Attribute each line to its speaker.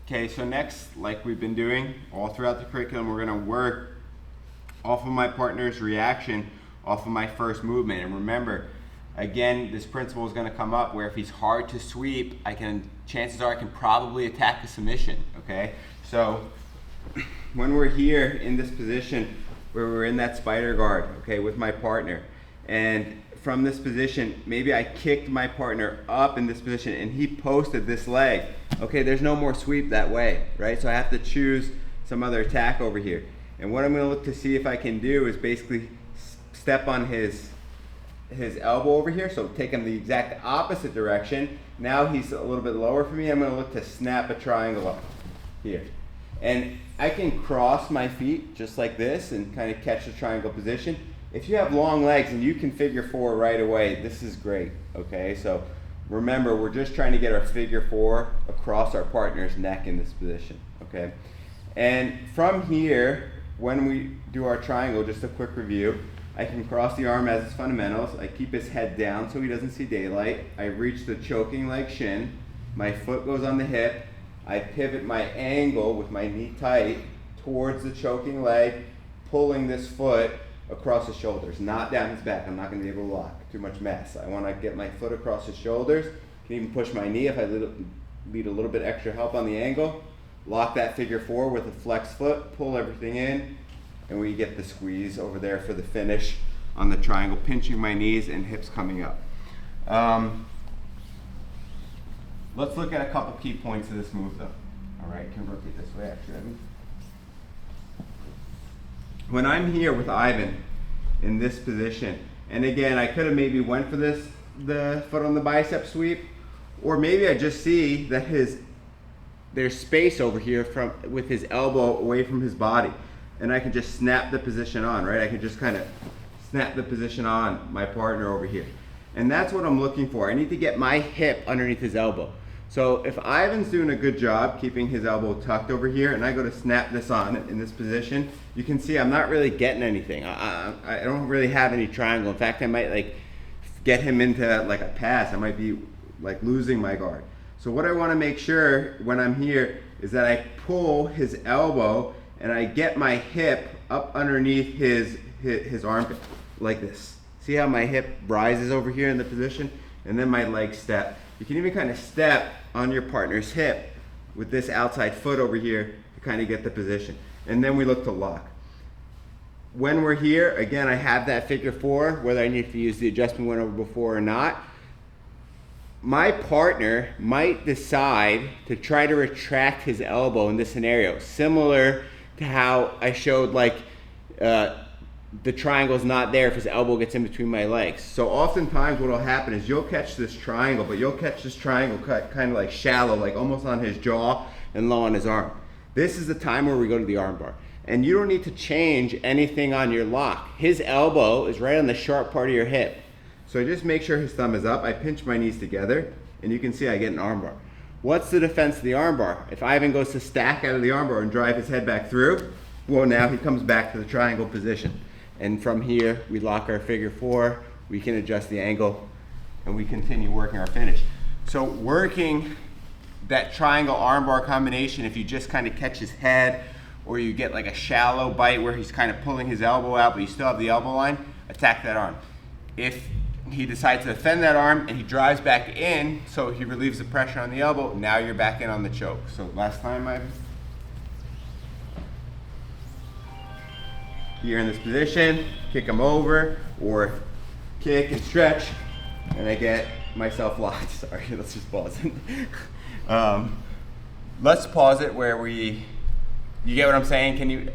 Speaker 1: Okay, so next, like we've been doing all throughout the curriculum, we're gonna work off of my partner's reaction off of my first movement. And remember, again, this principle is gonna come up where if he's hard to sweep, chances are I can probably attack a submission, okay? So when we're here in this position where we're in that spider guard, okay, with my partner, and from this position, maybe I kicked my partner up in this position and he posted this leg. Okay, there's no more sweep that way, right? So I have to choose some other attack over here. And what I'm gonna look to see if I can do is basically step on his elbow over here, so take him the exact opposite direction. Now he's a little bit lower for me. I'm gonna look to snap a triangle up here. And I can cross my feet just like this and kind of catch the triangle position. If you have long legs and you can figure four right away, this is great, okay? So remember, we're just trying to get our figure four across our partner's neck in this position, okay? And from here, when we do our triangle, just a quick review, I can cross the arm as its fundamentals. I keep his head down so he doesn't see daylight. I reach the choking leg shin. My foot goes on the hip. I pivot my angle with my knee tight towards the choking leg, pulling this foot across his shoulders, not down his back. I'm not going to be able to lock. Too much mess. I want to get my foot across his shoulders. Can even push my knee if I need a little bit extra help on the angle. Lock that figure four with a flex foot, pull everything in, and we get the squeeze over there for the finish on the triangle, pinching my knees and hips coming up. Let's look at a couple key points of this move though. All right, can rotate this way actually. When I'm here with Ivan in this position, and again, I could have maybe went for the foot on the bicep sweep, or maybe I just see that there's space over here with his elbow away from his body, and I can just snap the position on, right? I can just kind of snap the position on my partner over here. And that's what I'm looking for. I need to get my hip underneath his elbow. So if Ivan's doing a good job keeping his elbow tucked over here and I go to snap this on in this position, you can see I'm not really getting anything. I don't really have any triangle. In fact, I might like get him into like a pass. I might be like losing my guard. So what I want to make sure when I'm here is that I pull his elbow and I get my hip up underneath his armpit like this. See how my hip rises over here in the position? And then my leg step. You can even kind of step on your partner's hip with this outside foot over here to kind of get the position. And then we look to lock. When we're here, again, I have that figure four, whether I need to use the adjustment went over before or not. My partner might decide to try to retract his elbow in this scenario, similar to how I showed like the triangle's not there if his elbow gets in between my legs. So oftentimes what will happen is you'll catch this triangle, but you'll catch this triangle kind of like shallow, like almost on his jaw and low on his arm. This is the time where we go to the arm bar. And you don't need to change anything on your lock. His elbow is right on the sharp part of your hip. So just make sure his thumb is up. I pinch my knees together, and you can see I get an arm bar. What's the defense of the arm bar? If Ivan goes to stack out of the arm bar and drive his head back through, well, now he comes back to the triangle position. And from here, we lock our figure four, we can adjust the angle, and we continue working our finish. So working that triangle armbar combination, if you just kind of catch his head, or you get like a shallow bite where he's kind of pulling his elbow out, but you still have the elbow line, attack that arm. If he decides to defend that arm and he drives back in, so he relieves the pressure on the elbow, now you're back in on the choke. So last time, Ivan. Here in this position, kick him over, or kick and stretch, and I get myself locked. Sorry, let's just pause it. Let's pause it where you get what I'm saying? Can you